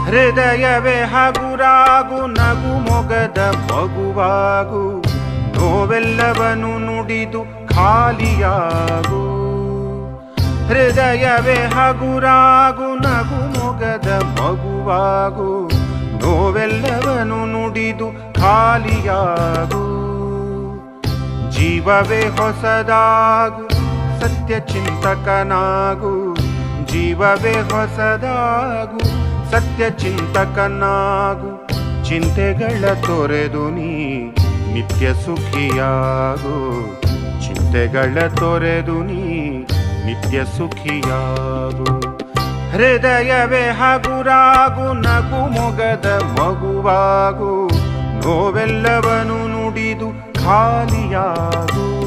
ಹೃದಯವೇ ಹಗುರಾಗು, ನಗು ಮೊಗದ ಮಗುವಾಗು, ನೋವೆಲ್ಲವನು ನುಡಿದು ಖಾಲಿಯಾಗು. ಹೃದಯವೇ ಹಗುರಾಗು, ನಗು ಮೊಗದ ಮಗುವಾಗು, ನೋವೆಲ್ಲವನು ನುಡಿದು ಖಾಲಿಯಾಗು. ಜೀವವೇ ಹೊಸದಾಗು, ಸತ್ಯ ಚಿಂತಕನಾಗು. ಜೀವವೇ ಹೊಸದಾಗು, ಸತ್ಯ ಚಿಂತಕನಾಗು. ಚಿಂತೆಗಳ ತೊರೆದು ನೀ ನಿತ್ಯ ಸುಖಿಯಾಗು. ಚಿಂತೆಗಳ ತೊರೆದು ನೀ ನಿತ್ಯ ಸುಖಿಯಾಗು. ಹೃದಯವೇ ಹಗುರಾಗು, ನಗು ಮೊಗದ ಮಗುವಾಗು, ನೋವೆಲ್ಲವನು ನುಡಿದು ಖಾಲಿಯಾಗು.